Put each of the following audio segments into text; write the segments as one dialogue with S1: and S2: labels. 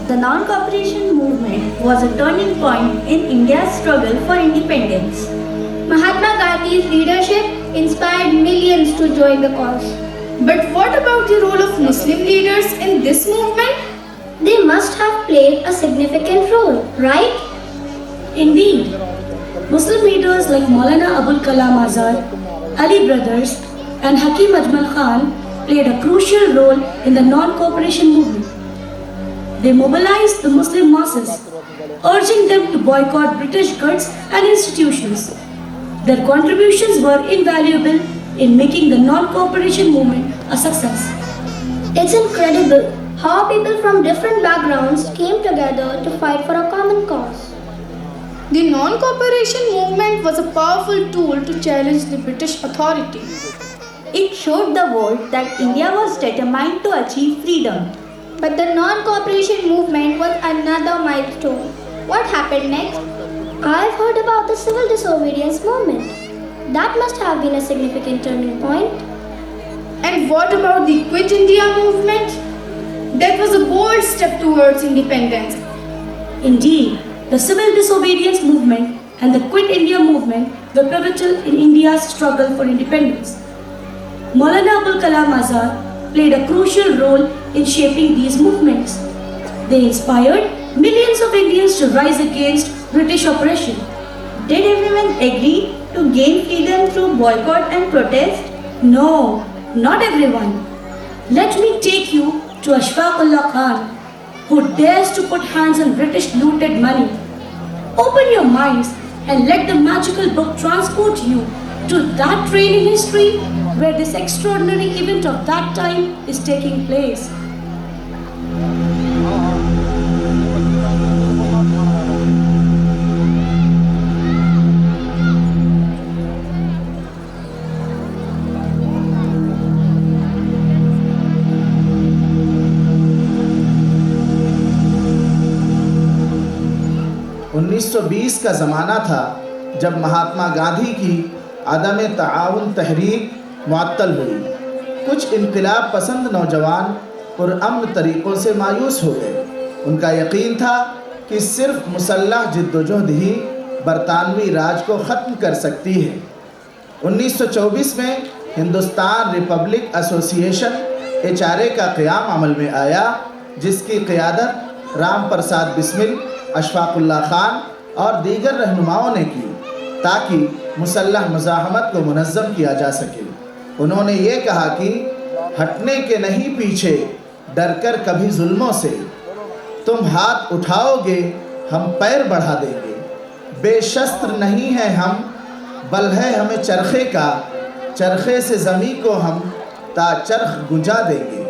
S1: The non-cooperation movement was a turning point in India's struggle for independence.
S2: Mahatma Gandhi's leadership inspired millions to join the cause.
S3: But what about the role of Muslim leaders in this movement?
S2: They must have played a significant role, right?
S1: Indeed, Muslim leaders like Maulana Abul Kalam Azad, Ali Brothers, and Hakim Ajmal Khan played a crucial role in the non-cooperation movement. They mobilized the Muslim masses, urging them to boycott British goods and institutions. Their contributions were invaluable in making the non-cooperation movement a success.
S2: It's incredible how people from different backgrounds came together to fight for a common cause.
S3: The non-cooperation movement was a powerful tool to challenge the British authority.
S1: It showed the world that India was determined to achieve freedom.
S2: But the non-cooperation movement was another milestone. What happened next? I've heard about the civil disobedience movement. That must have been a significant turning point.
S3: And what about the Quit India movement? That was a bold step towards independence.
S1: Indeed, the civil disobedience movement and the Quit India movement were pivotal in India's struggle for independence. Maulana Abul Kalam Azad played a crucial role in shaping these movements. They inspired millions of Indians to rise against British oppression. Did everyone agree to gain freedom through boycott and protest? No, not everyone. Let me take you to Ashfaqullah Khan, who dares to put hands on British looted money. Open your minds and let the magical book transport you to that train in history where this extraordinary event of that time is taking place.
S4: انیس سو بیس کا زمانہ تھا جب مہاتما گاندھی کی عدم تعاون تحریک معطل ہوئی. کچھ انقلاب پسند نوجوان پرامن طریقوں سے مایوس ہو گئے. ان کا یقین تھا کہ صرف مسلح جد و جہد ہی برطانوی راج کو ختم کر سکتی ہے. 1924 میں ہندوستان ریپبلک ایسوسی ایشن HRA کا قیام عمل میں آیا، جس کی قیادت رام پرساد بسمل، اشفاق اللہ خان اور دیگر رہنماؤں نے کی تاکہ مسلح مزاحمت کو منظم کیا جا سکے. انہوں نے یہ کہا کہ ہٹنے کے نہیں پیچھے، ڈر کر کبھی ظلموں سے. تم ہاتھ اٹھاؤ گے ہم پیر بڑھا دیں گے. بے شستر نہیں ہیں ہم، بل ہے ہمیں چرخے کا، چرخے سے زمیں کو ہم تا چرخ گنجا دیں گے.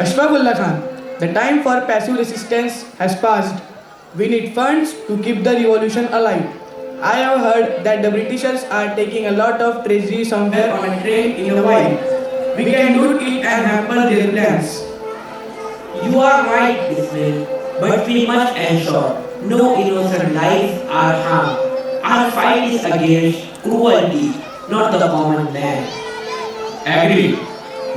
S5: Ashfaq Ullah Khan, the time for passive resistance has passed. We need funds to keep the revolution alive. I have heard that the Britishers are taking a lot of treasury somewhere on a train in the wild. We can loot it and hamper their plans.
S6: You are right, Bismil, but we must ensure no innocent lives are harmed. Our fight is against cruelty, not the common man.
S7: Agreed.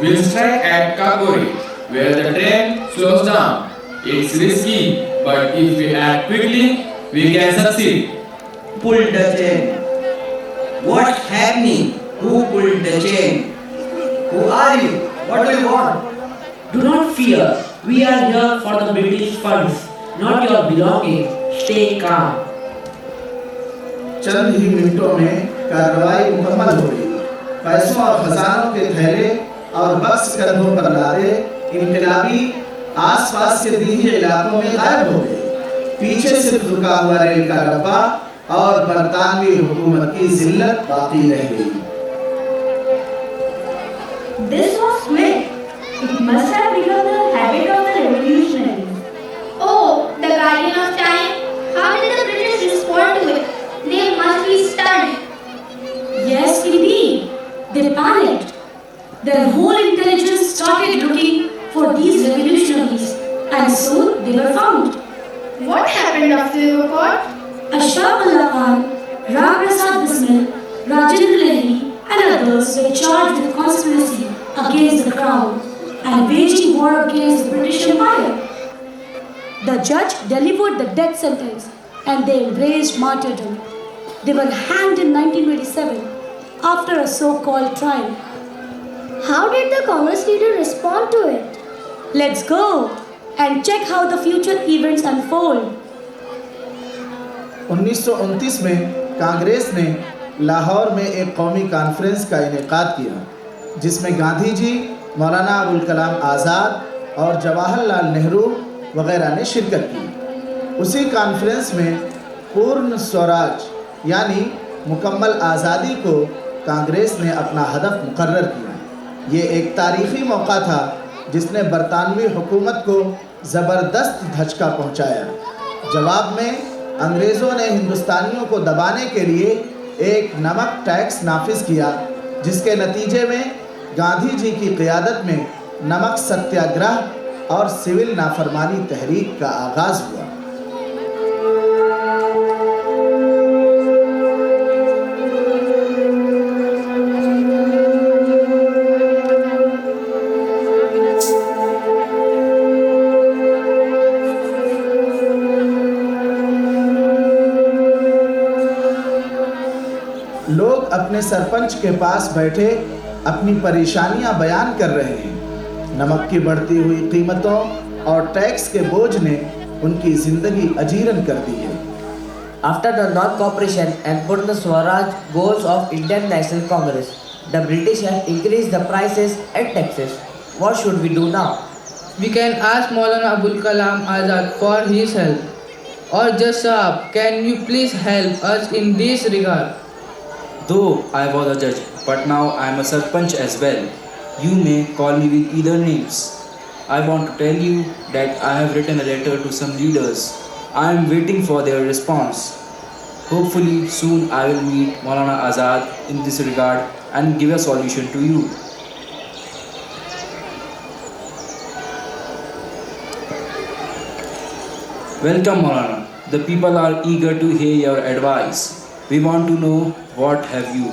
S7: We'll strike at Kagori, where the train slows down. It's risky, but if we act quickly, we can succeed.
S6: Pull the chain. What's happening? Who pulled the chain? Who are you? What do you want? Do not fear. We are here for the British funds, not your belongings. Stay calm.
S4: چند ہی منٹوں میں کارروائی مکمل ہو گئی. پیسوں اور خزانوں کے تھیلے اور بکس کندھوں پر لادے انقلابی آس پاس کے دیہی علاقوں میں غائب ہو گئے. پیچھے صرف رکا ہوا ریل کا ڈبہ اور برطانوی حکومت کی ذلت باقی رہ گئی.
S1: This was quick. It must have become the habit of the revolutionaries.
S2: Oh, the guardian of time. How did the British respond to it? They must be stunned.
S1: Yes, indeed. They panicked. Their whole intelligence started looking for these revolutionaries, and soon they were found.
S3: What happened after they were caught?
S1: Ashfaq Ullah Khan, Ram Prasad Bismil, Rajendra Lahiri, and others were charged with conspiracy against the crown and waging war against the British Empire. The judge delivered the death sentence and they embraced martyrdom. They were hanged in 1927 after a so-called trial.
S2: How did the Congress leader respond to it?
S1: Let's go and check how the future events unfold.
S4: 1929 में कांग्रेस ने लाहौर में एक कौमी conference का इनेकाद किया जिसमें गांधी जी, मौलाना अबुल कलाम आज़ाद और जवाहरलाल नेहरू वगैरह ने शिरकत की। उसी कॉन्फ्रेंस में पूर्ण स्वराज यानी मुकम्मल आज़ादी को कांग्रेस ने अपना हदफ मुकर्रर किया। ये एक तारीख़ी मौका था जिसने बरतानवी हुकूमत को ज़बरदस्त धचका पहुंचाया। जवाब में अंग्रेज़ों ने हिंदुस्तानियों को दबाने के लिए एक नमक टैक्स नाफिज किया जिसके नतीजे में गांधी जी की क़ियादत में नमक सत्याग्रह और सिविल नाफरमानी तहरीक का आगाज़ हुआ। लोग अपने सरपंच के पास बैठे अपनी परेशानियां बयान कर रहे हैं। नमक की बढ़ती हुई कीमतों और टैक्स के बोझ ने उनकी ज़िंदगी अजीरन कर दी है।
S8: After the non-cooperation and Purna Swaraj goals of Indian National Congress, the British have increased the prices and taxes. What should we do now?
S5: We can ask Maulana Abul Kalam Azad for his help. Or just Sahab, can you please help us in this regard?
S9: Though I was a judge, but now I am a sarpanch as well. You may call me with either names. I want to tell you that I have written a letter to some leaders. I am waiting for their response. Hopefully soon I will meet Maulana Azad in this regard and give a solution to you. Welcome Maulana. The people are eager to hear your advice. We want to know what have you.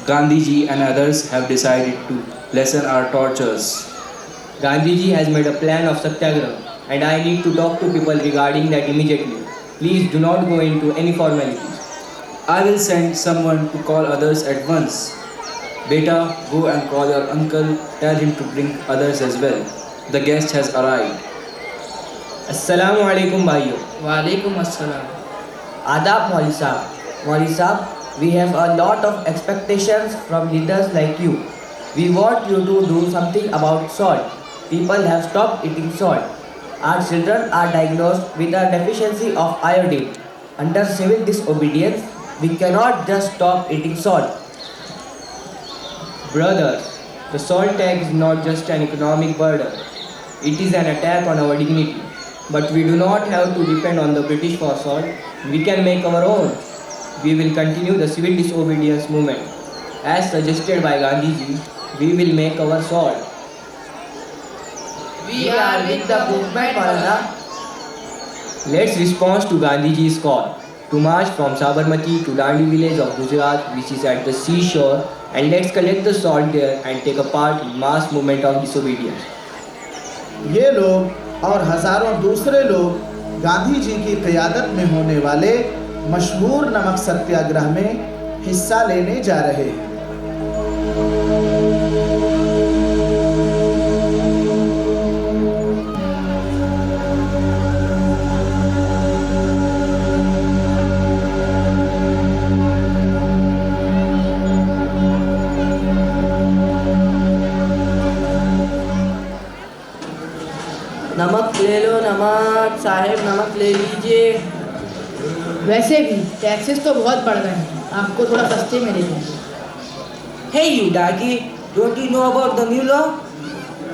S9: Gandhiji and others have decided to lessen our tortures.
S10: Gandhiji has made a plan of Satyagraha and I need to talk to people regarding that immediately. Please do not go into any formalities.
S9: I will send someone to call others at once. Beta, go and call your uncle, tell him to bring others as well. The guest has arrived.
S10: Assalamu alaikum bhaiyo.
S5: Wa alaikum assalam.
S8: Adab Mauli Sahab. Mauli Sahab, we have a lot of expectations from leaders like you. We want you to do something about salt. People have stopped eating salt. Our children are diagnosed with a deficiency of iodine. Under civil disobedience, we cannot just stop eating salt.
S10: Brothers, the salt tax is not just an economic burden. It is an attack on our dignity. But we do not have to depend on the British for salt. We can make our own. We will continue the civil disobedience movement. As suggested by Gandhiji, we will make our salt.
S5: We are with the movement, Maulana.
S10: Let's respond to Gandhiji's call to march from Sabarmati to Dandi village of Gujarat, which is at the seashore, and let's collect the salt there and take a part in mass movement of disobedience.
S4: ये लोग और हज़ारों दूसरे लोग गांधी जी की क़ियादत में होने वाले मशहूर नमक सत्याग्रह में हिस्सा लेने जा रहे हैं।
S8: नमक ले लो नमक साहेब नमक ले लीजिए।
S5: वैसे भी टैक्सेस तो बहुत बढ़ गए हैं, आपको थोड़ा सस्ते में दे देंगे।
S8: Hey you darky, don't you know about the new law?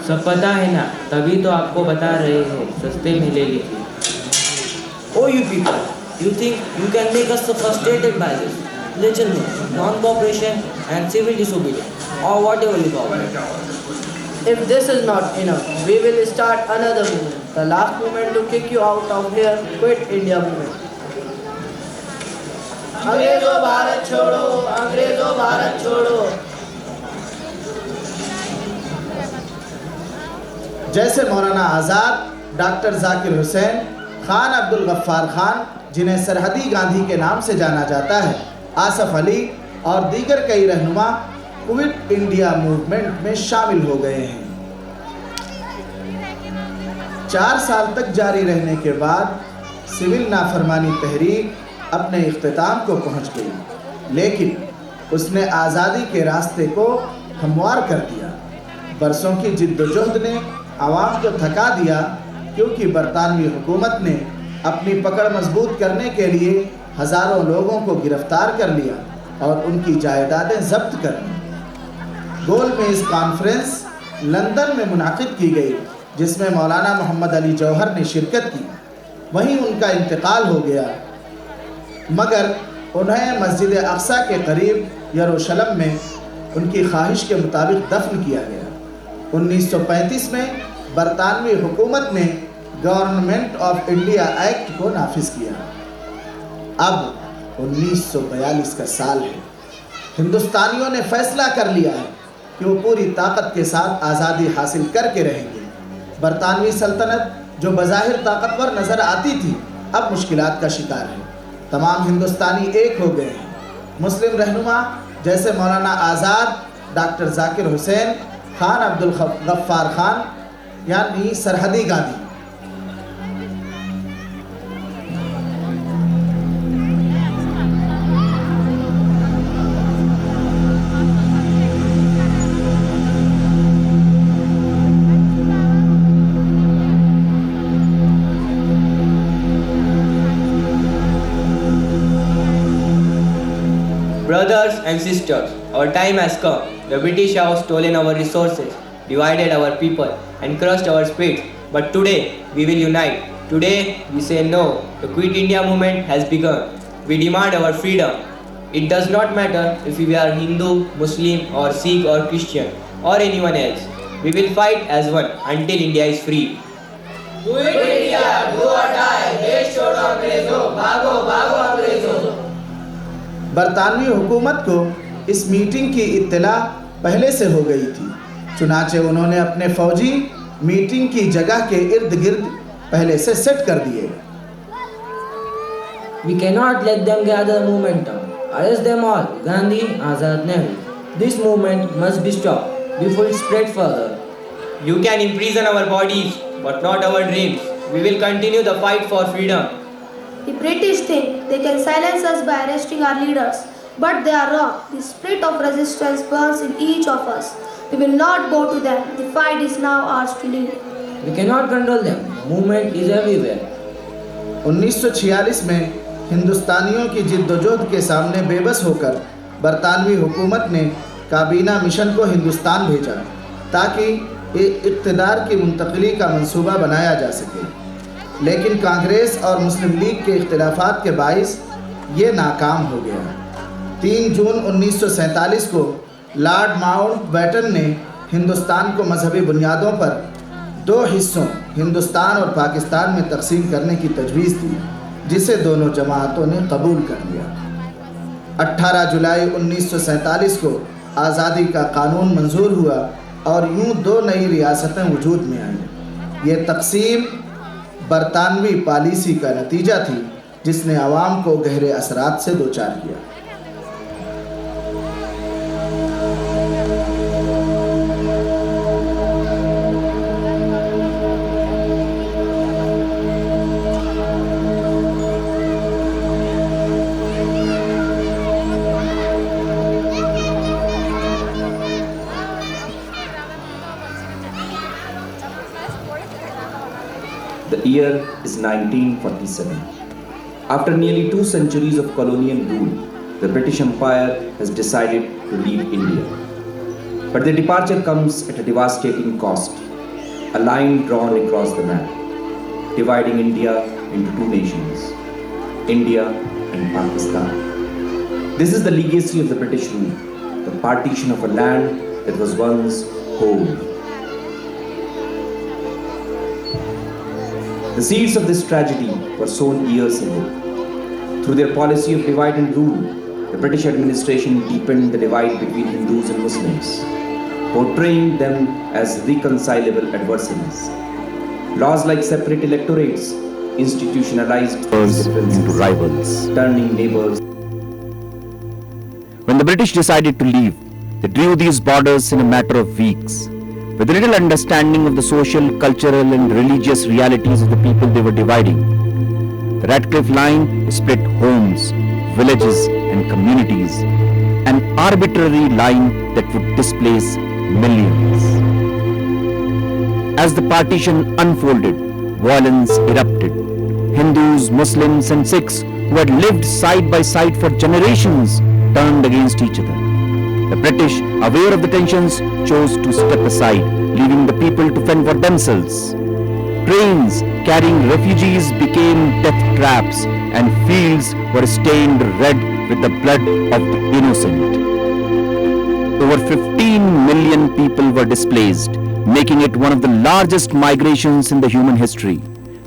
S10: सब पता है ना, तभी तो आपको बता रहे हैं, सस्ते में ले लीजिए।
S8: Oh you people, you think you can make us frustrated by this? Listen no, non-cooperation and civil disobedience or whatever you call it. If this is not enough, we will start another movement. The last movement to kick you out of here, Quit India movement. अंग्रेजों भारत छोड़ो, अंग्रेजों भारत छोड़ो।
S4: جیسے Maulana Azad, doctor ذاکر حسین، خان عبد الغفار خان جنہیں سرحدی گاندھی کے نام سے جانا جاتا ہے، آصف علی اور دیگر کئی رہنما کوئٹ انڈیا موومنٹ میں شامل ہو گئے ہیں۔ 4 سال تک جاری رہنے کے بعد سول نافرمانی تحریک اپنے اختتام کو پہنچ گئی، لیکن اس نے آزادی کے راستے کو ہموار کر دیا۔ برسوں کی جد و جہد نے عوام کو تھکا دیا، کیونکہ برطانوی حکومت نے اپنی پکڑ مضبوط کرنے کے لیے ہزاروں لوگوں کو گرفتار کر لیا اور ان کی جائیدادیں ضبط کر لیں۔ گول میز کانفرنس لندن میں منعقد کی گئی، جس میں مولانا محمد علی جوہر نے شرکت کی۔ وہیں ان کا انتقال ہو گیا، مگر انہیں مسجد اقصی کے قریب یروشلم میں ان کی خواہش کے مطابق دفن کیا گیا۔ 1935 میں برطانوی حکومت نے گورنمنٹ آف انڈیا ایکٹ کو نافذ کیا۔ اب 1942 کا سال ہے۔ ہندوستانیوں نے فیصلہ کر لیا ہے کہ وہ پوری طاقت کے ساتھ آزادی حاصل کر کے رہیں گے۔ برطانوی سلطنت جو بظاہر طاقتور نظر آتی تھی، اب مشکلات کا شکار ہے۔ تمام ہندوستانی ایک ہو گئے ہیں۔ مسلم رہنما جیسے مولانا آزاد، ڈاکٹر ذاکر حسین، خان عبد الغفار خان یعنی سرحدی Gandhi,
S10: Brothers and sisters, our time has come. The British have stolen our resources, divided our people, and crushed our spirits. But today, we will unite. Today, we say no. The Quit India movement has begun. We demand our freedom. It does not matter if we are Hindu, Muslim, or Sikh, or Christian, or anyone else. We will fight as one until India is free. Quit India, do or die. Desh chodo अंग्रेजों, भागो भागो अंग्रेजों.
S4: برطانوی حکومت کو اس meeting کی اطلاع پہلے سے ہو گئی تھی، چنانچہ انہوں نے اپنے فوجی میٹنگ کی جگہ کے ارد گرد پہلے سے سیٹ کر دیے۔
S8: We cannot let them gather momentum. Arrest them all. Gandhi, Azad, Nehru. This movement must be stopped before it spread further.
S10: You can imprison our bodies, but not our dreams. We will continue the fight for freedom.
S2: The British think they can silence us by arresting our leaders, but they are wrong. The spirit of resistance burns in each of us. We will not go to them. The fight is now ours to lead.
S8: We cannot control them. The movement is everywhere.
S4: 1946 میں ہندوستانیوں کی جد و جہد کے سامنے بے بس ہو کر برطانوی حکومت نے کابینہ مشن کو ہندوستان بھیجا تاکہ اقتدار کی منتقلی کا منصوبہ بنایا جا سکے، لیکن کانگریس اور مسلم لیگ کے اختلافات کے باعث یہ ناکام ہو گیا۔ 3 جون 1947 کو لارڈ ماؤنٹ بیٹن نے ہندوستان کو مذہبی بنیادوں پر 2 حصوں ہندوستان اور پاکستان میں تقسیم کرنے کی تجویز دی، جسے دونوں جماعتوں نے قبول کر لیا۔ 18 جولائی 1947 کو آزادی کا قانون منظور ہوا اور یوں 2 نئی ریاستیں وجود میں آئیں۔ یہ تقسیم برطانوی پالیسی کا نتیجہ تھی جس نے عوام کو گہرے اثرات سے دوچار کیا۔
S11: The year is 1947. After nearly 2 centuries of colonial rule, the British Empire has decided to leave India. But their departure comes at a devastating cost. A line drawn across the map, dividing India into 2 nations, India and Pakistan. This is the legacy of the British rule, the partition of a land that was once whole. The seeds of this tragedy were sown years ago. Through their policy of divide and rule, the British administration deepened the divide between Hindus and Muslims. portraying them as reconcilable adversaries. Laws like separate electorates institutionalized differences into rivals, turning neighbors.
S12: When the British decided to leave, they drew these borders in a matter of weeks. With little understanding of the social, cultural and religious realities of the people they were dividing, the Radcliffe Line split homes, villages and communities, an arbitrary line that would displace millions. As the partition unfolded, violence erupted. Hindus, Muslims and Sikhs who had lived side by side for generations turned against each other. The British, aware of the tensions, chose to step aside, leaving the people to fend for themselves. Trains carrying refugees became death traps and fields were stained red with the blood of the innocent. Over 15 million people were displaced, making it one of the largest migrations in the human history.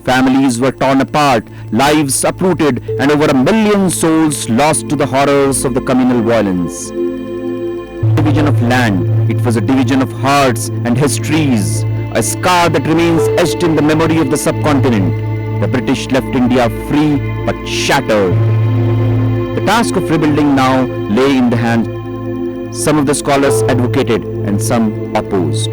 S12: Families were torn apart, lives uprooted, and over 1 million souls lost to the horrors of the communal violence. Division of land, it was a division of hearts and histories, a scar that remains etched in the memory of the subcontinent. The British left India free but shattered. The task of rebuilding now lay in the hands. Some of the scholars advocated and some opposed.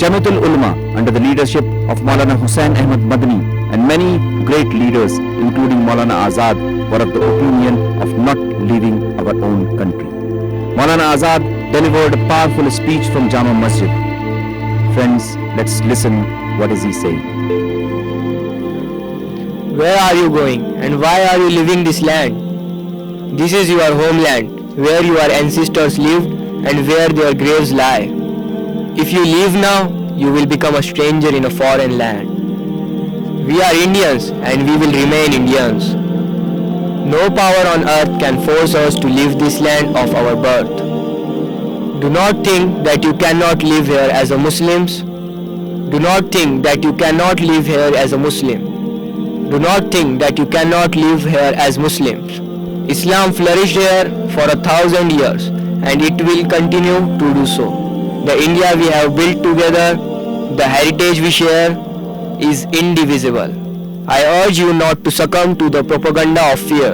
S12: Jamiatul Ulama, under the leadership of Maulana Hussain Ahmad Madani and many great leaders, including Maulana Azad, were of the opinion of not leaving our own country. Maulana Azad delivered a powerful speech from Jama Masjid. Friends, let's listen what is he saying.
S13: Where are you going and why are you leaving this land? This is your homeland, where your ancestors lived and where their graves lie. If you leave now, you will become a stranger in a foreign land. We are Indians and we will remain Indians. No power on earth can force us to leave this land of our birth. Do not think that you cannot live here as a Muslims. Do not think that you cannot live here as a Muslim. Do not think that you cannot live here as Muslims. Islam flourished here for 1,000 years and it will continue to do so. The India we have built together, the heritage we share, is indivisible. I urge you not to succumb to the propaganda of fear.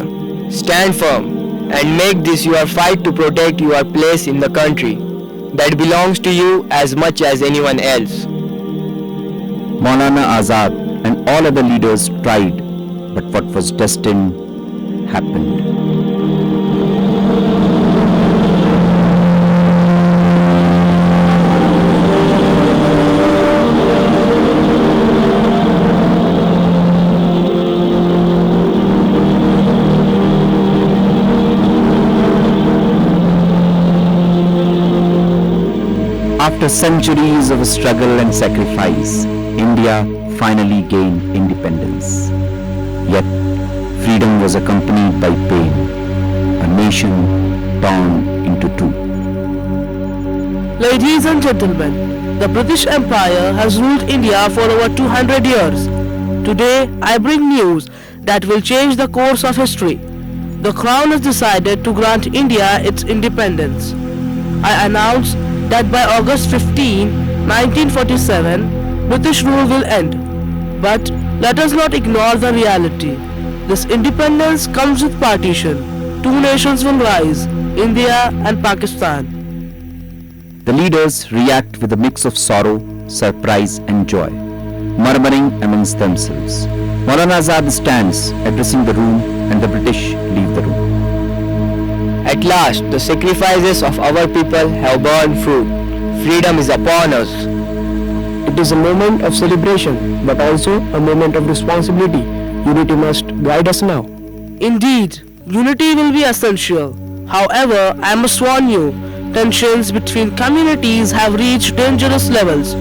S13: Stand firm and make this your fight to protect your place in the country that belongs to you as much as anyone else.
S12: Maulana Azad and all other leaders tried, but what was destined happened. After centuries of struggle and sacrifice, India finally gained independence. Yet, freedom was accompanied by pain, a nation torn into two.
S14: Ladies and gentlemen, the British Empire has ruled India for over 200 years. Today, I bring news that will change the course of history. The Crown has decided to grant India its independence. I announce that by August 15, 1947, British rule will end. But let us not ignore the reality. This independence comes with partition. Two nations will rise, India and Pakistan.
S12: The leaders react with a mix of sorrow, surprise and joy, murmuring amongst themselves. Maulana Azad stands addressing the room and the British leave the room.
S13: At last, the sacrifices of our people have borne fruit. Freedom is upon us.
S5: It is a moment of celebration, but also a moment of responsibility. Unity must guide us now.
S14: Indeed, unity will be essential. However, I must warn you, tensions between communities have reached dangerous levels.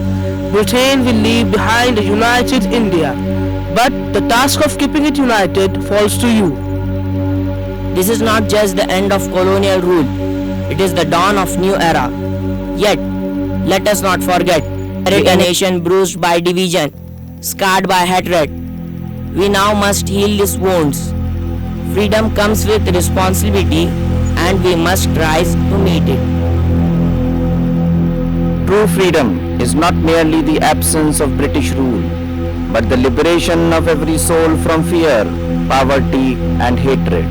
S14: Britain will leave behind a united India, but the task of keeping it united falls to you.
S15: This is not just the end of colonial rule, it is the dawn of new era. Yet, let us not forget, a nation bruised by division, scarred by hatred. We now must heal these wounds. Freedom comes with responsibility and we must rise to meet it.
S12: true freedom is not merely the absence of British rule, but the liberation of every soul from fear, poverty, and hatred.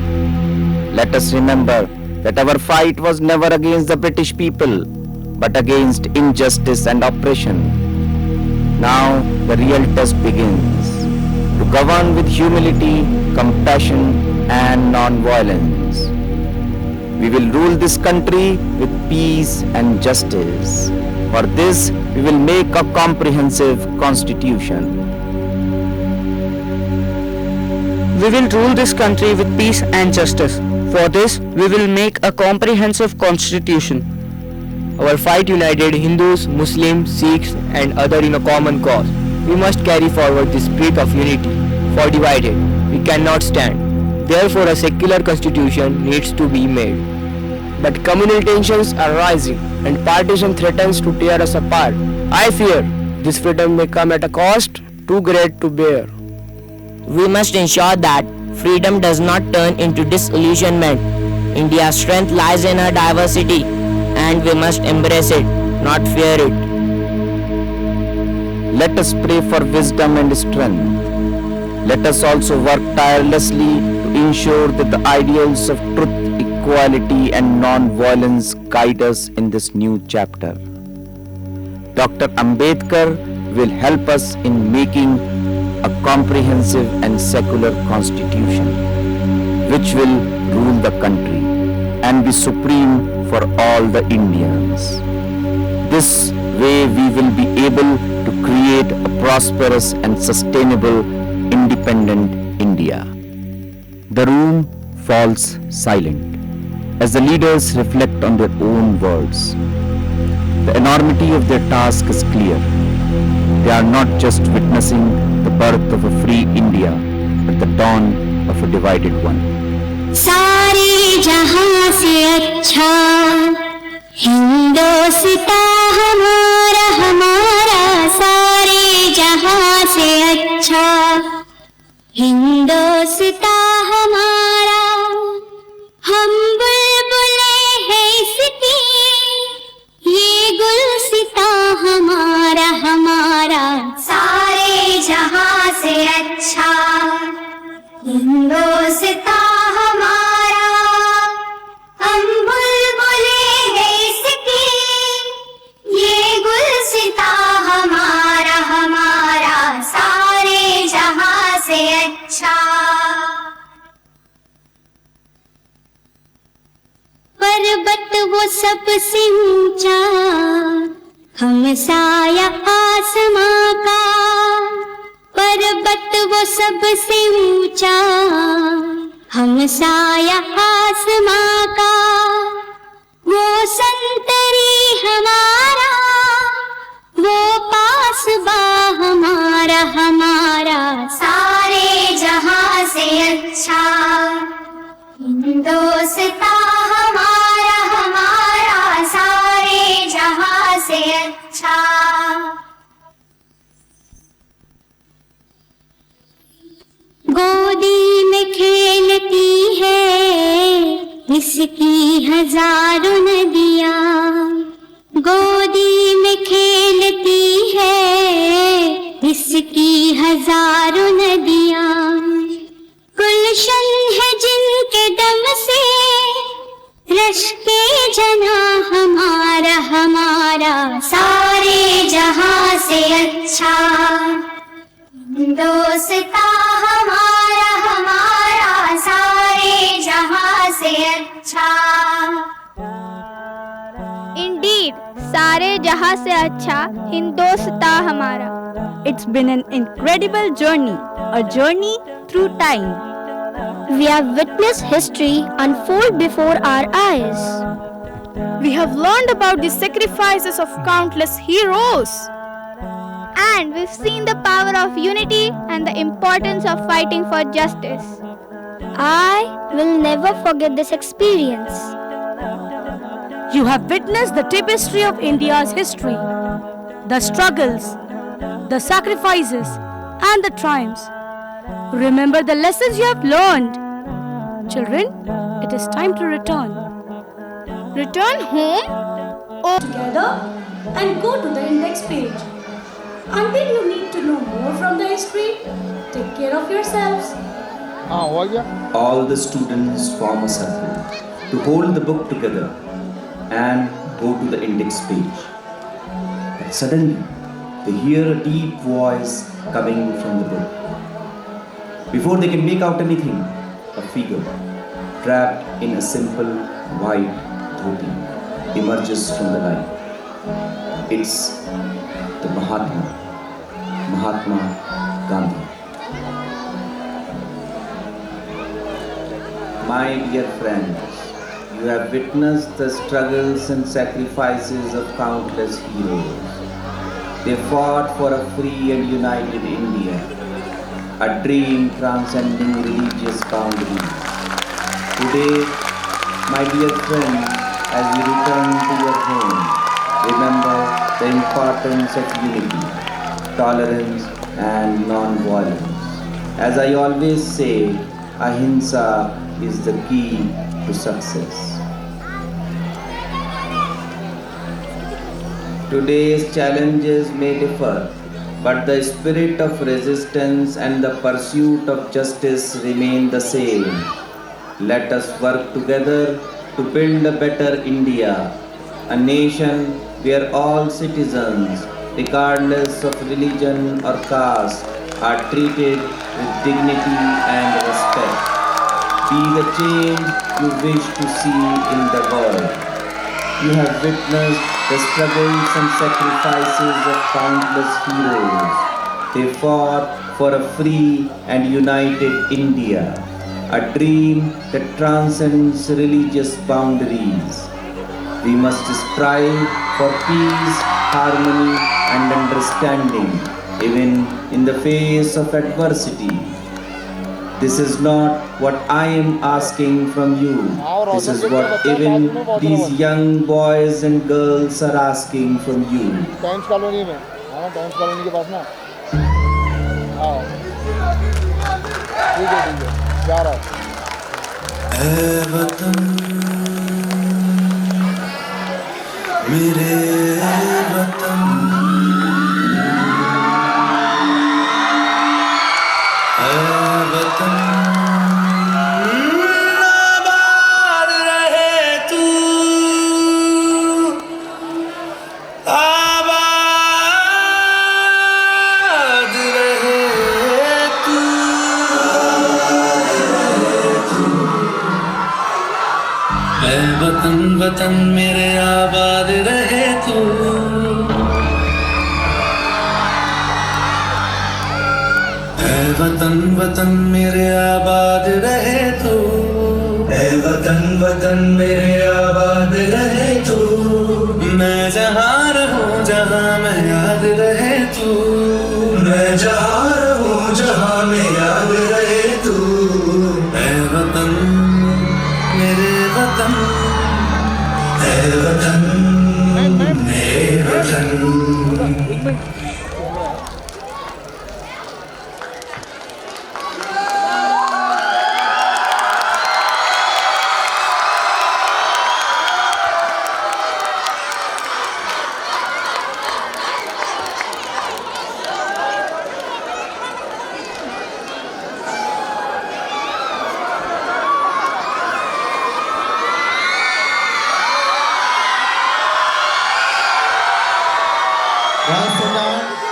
S12: Let us remember that our fight was never against the British people, but against injustice and oppression. Now the real test begins: to govern with humility, compassion, and non-violence. We will rule this country with peace and justice. For this, we will make a comprehensive constitution.
S16: We will rule this country with peace and justice. For this, we will make a comprehensive constitution.
S13: Our fight united Hindus, Muslims, Sikhs and others in a common cause. We must carry forward the spirit of unity. For divided, we cannot stand. Therefore, a secular constitution needs to be made. But communal tensions are rising and partition threatens to tear us apart. I fear this freedom may come at a cost too great to bear.
S15: We must ensure that freedom does not turn into disillusionment. India's strength lies in her diversity, and we must embrace it, not fear it.
S12: Let us pray for wisdom and strength. Let us also work tirelessly to ensure that the ideals of truth, equality and non-violence guide us in this new chapter. Dr. Ambedkar will help us in making a comprehensive and secular constitution which will rule the country and be supreme for all the Indians. This way we will be able to create a prosperous and sustainable independent India. The room falls silent as the leaders reflect on their own words. The enormity of their task is clear. They are not just witnessing the birth of a free India, but the dawn of a divided one.
S2: सारे जहां से अच्छा हिंदोस्तां हमारा हमारा, सारे जहां से अच्छा हिंदोस्तां हमारा। हम बुलबुले हैं इसकी, ये गुलसिता हमारा हमारा, सारे जहां से अच्छा हिंदोस्तां हमारा। हम बुलबुले हैं इसकी, ये गुलसिता हमारा हमारा, सारे जहां से अच्छा। पर्वत वो सबसे ऊंचा, हम साया आसमां का। पर्वत वो सबसे ऊंचा, हम साया आसमां का। वो संतरी हमारा, वो पासबा हमारा हमारा, सारे जहां से अच्छा हिंदोस्तां हमारा हमारा, सारे जहां से अच्छा। गोदी में खेलती है इसकी हजारों नदियाँ, गोदी में खेलती है इसकी हजारों नदियाँ। गुलशन है जिनके दम से रश्के जना हमारा हमारा, सारे जहां से अच्छा हिंदोस्तां हमारा हमारा, सारे जहां से अच्छा।
S17: Indeed, सारे जहां से अच्छा हिंदोस्तां हमारा. It's been an incredible journey, a journey through time.
S2: We have witnessed history unfold before our eyes.
S17: We have learned about the sacrifices of countless heroes. And we've seen the power of unity and the importance of fighting for justice.
S2: I will never forget this experience.
S1: You have witnessed the tapestry of India's history, the struggles, the sacrifices, and the triumphs. Remember the lessons you have learned. Children, it is time to return.
S17: Return home?
S1: Together, and go to the index page. Until you need to know more from the history, take care of yourselves.
S11: All the students form a circle to hold the book together and go to the index page. But suddenly, they hear a deep voice coming from the book. Before they can make out anything, a figure trapped in a simple white dhoti emerges from the light. It's the Mahatma Gandhi. My dear friends, you have witnessed the struggles and sacrifices of countless heroes. They fought for a free and united India, a dream transcending religious boundaries. Today, my dear friends, as you return to your home, remember the importance of unity, tolerance and non-violence. As I always say, ahimsa is the key to success. Today's challenges may differ, but the spirit of resistance and the pursuit of justice remain the same. Let us work together to build a better India, a nation where all citizens, regardless of religion or caste, are treated with dignity and respect. Be the change you wish to see in the world. You have witnessed the struggles and sacrifices of countless heroes. They fought for a free and united India, a dream that transcends religious boundaries. We must strive for peace, harmony, and understanding, even in the face of adversity. This is not what I am asking from you. This is what even these young boys and girls are asking from you.
S18: Times colony में, हाँ times colony के पास ना, हाँ, ठीक है, जा रहा है।
S19: ऐ वतन मेरे वतन, ऐ वतन आबाद रहे तू, आबाद रहे तू, ऐ वतन वतन मेरे आबाद रहे तू, ऐ वतन वतन मेरे आबाद रहे तू, ऐ वतन वतन मेरे आबाद रहे तू, मैं जहाँ रहूँ जहाँ मैं याद रहे तू, मैं जहाँ रहूँ जहाँ मैं याद रहे तू, ऐ वतन मेरे वतन, ऐ वतन मेरे वतन।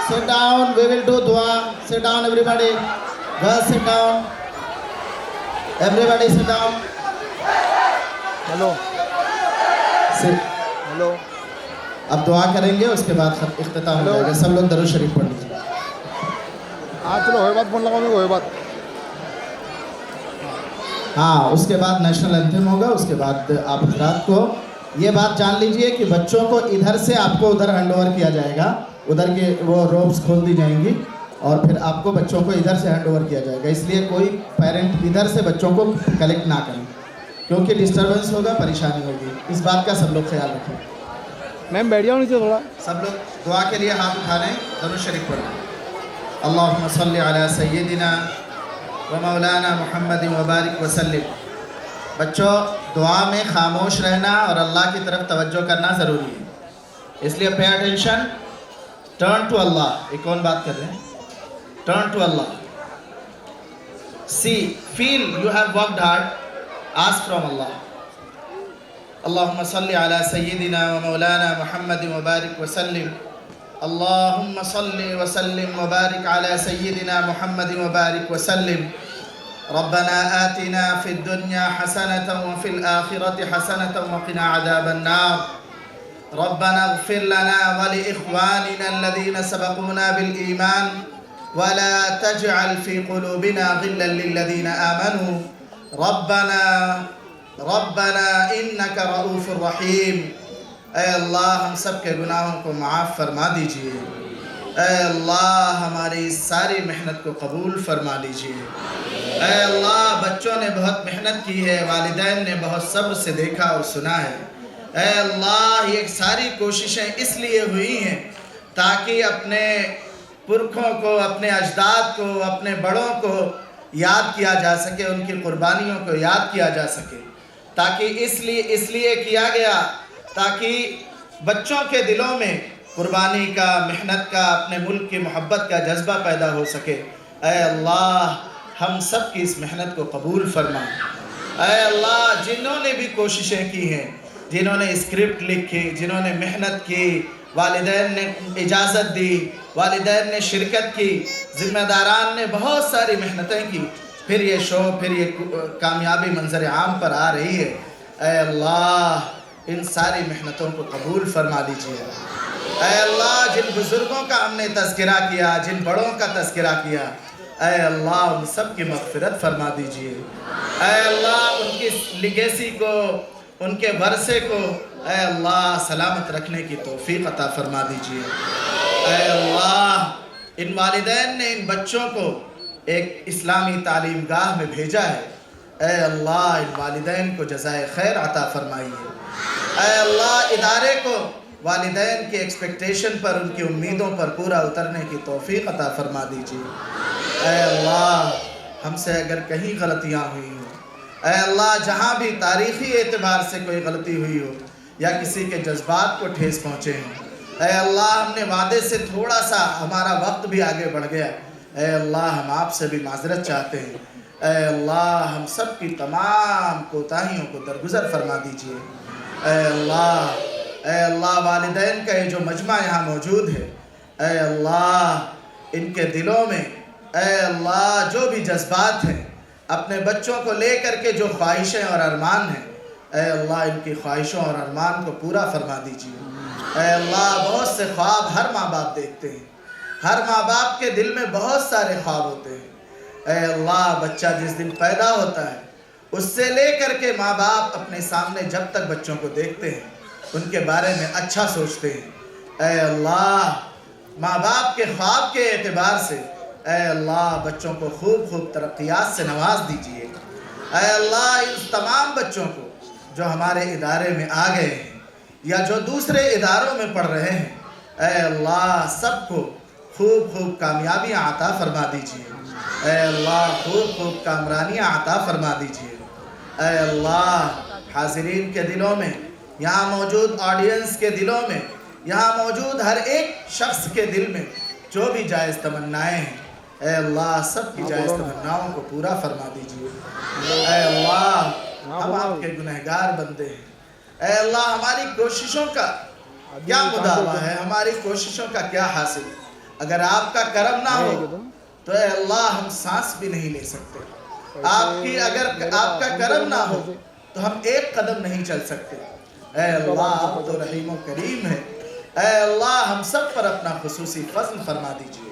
S4: Sit down, we will do dua. Sit down everybody. Girls sit down. Everybody sit down.
S18: Hello
S4: Sit.
S18: Hello
S4: अब दुआ करेंगे, उसके बाद इख्तिताम हो जाएगा। सब लोग दरूद शरीफ पढ़ लीजिए।
S18: हाँ चलो होए बात फोन लगाओ मेरे को होए बात।
S4: हाँ, उसके बाद नेशनल एंथम होगा। उसके बाद आप हजरात को ये बात जान लीजिए कि बच्चों को इधर से आपको उधर हैंड ओवर किया जाएगा, उधर के वो रोप्स खोल दी जाएंगी और फिर आपको बच्चों को इधर से हैंड ओवर किया जाएगा। इसलिए कोई पेरेंट इधर से बच्चों को कलेक्ट ना करें, क्योंकि डिस्टर्बेंस होगा, परेशानी होगी। इस बात का सब लोग ख्याल रखें।
S18: मैम बैठ जाओ नीचे थोड़ा।
S4: सब लोग दुआ के लिए हाथ उठा लें, दरूद शरीफ पढ़ें। अल्लाहुम्मा सल्ली अला सय्यिदिना व मौलाना मुहम्मद व बारिक व सल्लिम। बच्चों, दुआ में खामोश रहना और अल्लाह की तरफ तवज्जो करना ज़रूरी है। اس لیے pay attention, turn to Allah. ایک کون بات کر رہے ہیں؟ Turn to Allah. See, feel you have worked hard, ask from Allah. اللهم صل على سيدنا ومولانا محمد وبارك وسلم. اللهم صل وسلم وبارك على سيدنا محمد وبارك وسلم. ربنا آتنا في الدنيا حسنة وفي الآخرة حسنة وقنا عذاب النار. ربنا اغفر لنا ولإخواننا الذين سبقونا بالإيمان ولا تجعل في قلوبنا غلا للذين آمنوا. ربنا إنك رؤوف رحيم. اے اللہ ہم سب کے گناہوں کو معاف فرما دیجئے. اے اللہ ہماری ساری محنت کو قبول فرما لیجئے. اے اللہ بچوں نے بہت محنت کی ہے, والدین نے بہت صبر سے دیکھا اور سنا ہے. اے اللہ یہ ساری کوششیں اس لیے ہوئی ہیں تاکہ اپنے پرکھوں کو, اپنے اجداد کو, اپنے بڑوں کو یاد کیا جا سکے, ان کی قربانیوں کو یاد کیا جا سکے. تاکہ اس لیے کیا گیا تاکہ بچوں کے دلوں میں قربانی کا, محنت کا, اپنے ملک کی محبت کا جذبہ پیدا ہو سکے. اے اللہ ہم سب کی اس محنت کو قبول فرما. اے اللہ جنہوں نے بھی کوششیں کی ہیں, جنہوں نے اسکرپٹ لکھی, جنہوں نے محنت کی, والدین نے اجازت دی, والدین نے شرکت کی, ذمہ داران نے بہت ساری محنتیں کی, پھر یہ شو, پھر یہ کامیابی منظر عام پر آ رہی ہے. اے اللہ ان ساری محنتوں کو قبول فرما لیجیے. اے اللہ جن بزرگوں کا ہم نے تذکرہ کیا, جن بڑوں کا تذکرہ کیا, اے اللہ ان سب کی مغفرت فرما دیجیے. اے اللہ ان کی لیگیسی کو, ان کے ورثے کو اے اللہ سلامت رکھنے کی توفیق عطا فرما دیجیے. اے اللہ ان والدین نے ان بچوں کو ایک اسلامی تعلیم گاہ میں بھیجا ہے. اے اللہ ان والدین کو جزائے خیر عطا فرمائیے. اے اللہ ادارے کو والدین کے ایکسپیکٹیشن پر, ان کی امیدوں پر پورا اترنے کی توفیق عطا فرما دیجیے. اے اللہ ہم سے اگر کہیں غلطیاں ہوئی ہوں, اے اللہ جہاں بھی تاریخی اعتبار سے کوئی غلطی ہوئی ہو یا کسی کے جذبات کو ٹھیس پہنچے ہوں, اے اللہ ہم نے وعدے سے تھوڑا سا ہمارا وقت بھی آگے بڑھ گیا, اے اللہ ہم آپ سے بھی معذرت چاہتے ہیں. اے اللہ ہم سب کی تمام کوتاہیوں کو درگزر فرما دیجیے. اے اللہ والدین کا یہ جو مجمع یہاں موجود ہے, اے اللہ ان کے دلوں میں اے اللہ جو بھی جذبات ہیں اپنے بچوں کو لے کر کے, جو خواہشیں اور ارمان ہیں, اے اللہ ان کی خواہشوں اور ارمان کو پورا فرما دیجیے. اے اللہ بہت سے خواب ہر ماں باپ دیکھتے ہیں, ہر ماں باپ کے دل میں بہت سارے خواب ہوتے ہیں. اے اللہ بچہ جس دن پیدا ہوتا ہے اس سے لے کر کے ماں باپ اپنے سامنے جب تک بچوں کو دیکھتے ہیں ان کے بارے میں اچھا سوچتے ہیں. اے اللہ ماں باپ کے خواب کے اعتبار سے اے اللہ بچوں کو خوب خوب ترقیات سے نواز دیجیے. اے اللہ ان تمام بچوں کو جو ہمارے ادارے میں آ گئے ہیں یا جو دوسرے اداروں میں پڑھ رہے ہیں, اے اللہ سب کو خوب خوب کامیابیاں عطا فرما دیجیے. اے اللہ خوب خوب کامرانیاں عطا فرما دیجیے. اے اللہ حاضرین کے دلوں میں, یہاں موجود آڈینس کے دلوں میں, یہاں موجود ہر ایک شخص کے دل میں جو بھی جائز تمنائیں ہیں, اے اللہ سب کی جائز تمناؤں کو پورا فرما دیجیے. اے اللہ ہم آپ کے گنہگار بندے ہیں. اے اللہ ہماری کوششوں کا کیا مداوع ہے, ہماری کوششوں کا کیا حاصل. اگر آپ کا کرم نہ ہو تو اے اللہ ہم سانس بھی نہیں لے سکتے. اگر آپ کا کرم نہ ہو تو ہم ایک قدم نہیں چل سکتے. اے اللہ آپ تو رحیم و کریم ہے. اے اللہ ہم سب پر اپنا خصوصی فضل فرما دیجیے.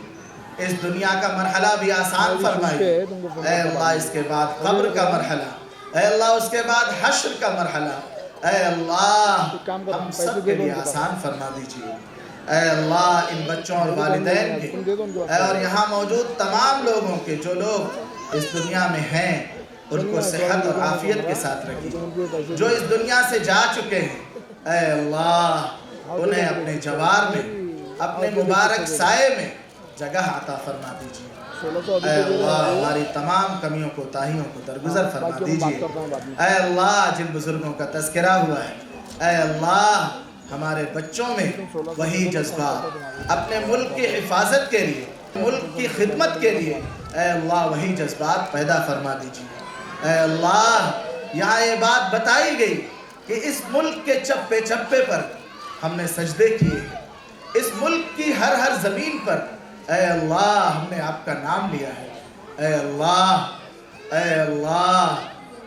S4: اس دنیا کا مرحلہ بھی آسان فرمائیے. اے اللہ اس کے بعد قبر کا مرحلہ, اے اللہ اس کے بعد حشر کا مرحلہ, اے اللہ ہم سب کے لیے آسان فرما دیجیے. اے اللہ ان بچوں اور والدین کے اور یہاں موجود تمام لوگوں کے جو لوگ اس دنیا میں ہیں ان کو صحت اور عافیت کے ساتھ رکھیے. جو اس دنیا سے جا چکے ہیں اے اللہ انہیں اپنے جوار میں, اپنے مبارک سائے میں جگہ عطا فرما دیجیے. اے اللہ ہماری تمام کمیوں کو, تاہیوں کو درگزر فرما دیجیے. اے اللہ جن بزرگوں کا تذکرہ ہوا ہے, اے اللہ ہمارے بچوں میں وہی جذبات، اپنے ملک کی حفاظت کے لیے، ملک کی خدمت کے لیے اے اللہ وہی جذبات پیدا فرما دیجیے۔ اے اللہ یہاں یہ بات بتائی گئی کہ اس ملک کے چپے چپے پر ہم نے سجدے کیے، اس ملک کی ہر زمین پر اے اللہ ہم نے آپ کا نام لیا ہے۔ اے اللہ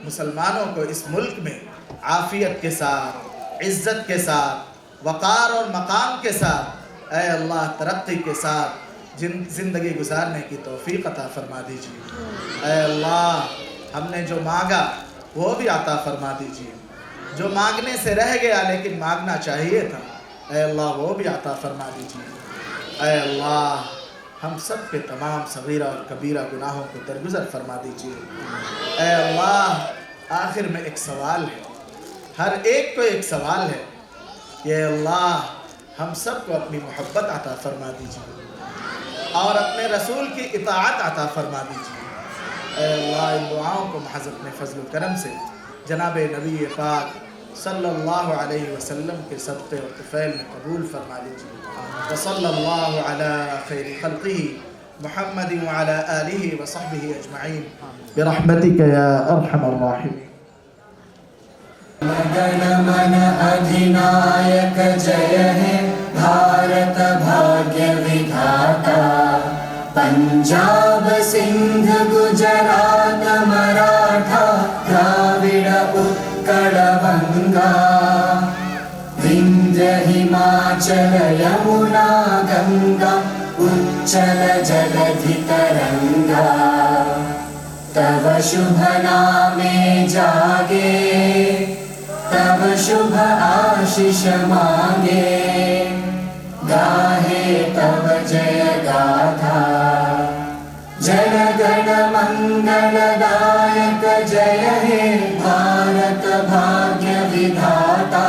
S4: مسلمانوں کو اس ملک میں عافیت کے ساتھ، عزت کے ساتھ، وقار اور مقام کے ساتھ اے اللہ ترقی کے ساتھ زندگی گزارنے کی توفیق عطا فرما دیجیے۔ اے اللہ ہم نے جو مانگا وہ بھی عطا فرما دیجیے، جو مانگنے سے رہ گیا لیکن مانگنا چاہیے تھا اے اللہ وہ بھی عطا فرما دیجیے۔ اے اللہ ہم سب کے تمام صغیرہ اور کبیرہ گناہوں کو درگزر فرما دیجیے۔ اے اللہ آخر میں ایک سوال ہے، ہر ایک کو ایک سوال ہے کہ اے اللہ ہم سب کو اپنی محبت عطا فرما دیجیے اور اپنے رسول کی اطاعت عطا فرما دیجیے۔ اے اللہ ان دعاؤں کو محض اپنے فضل و کرم سے جناب نبی پاک صلی اللہ علیہ وسلم کے صدقے اور طفیل میں قبول فرما لیجیے۔ وصلی اللہ علی خیر خلقہ محمد وعلی آلہ وصحبہ اجمعین برحمتک یا ارحم الراحمین۔
S19: गण मन अधिनायक जय है भारत भाग्य विधाता, पंजाब सिंध गुजरात मराठा द्राविड़ उत्कल बंगा, विंध्य हिमाचल यमुना गंगा उच्चल जलधि तरंगा, तव शुभ नामे जागे तब शुभ आशीष मांगे, गाहे तब जय गाथा जन गण मंगलदायक जय हे भारत भाग्य विधाता।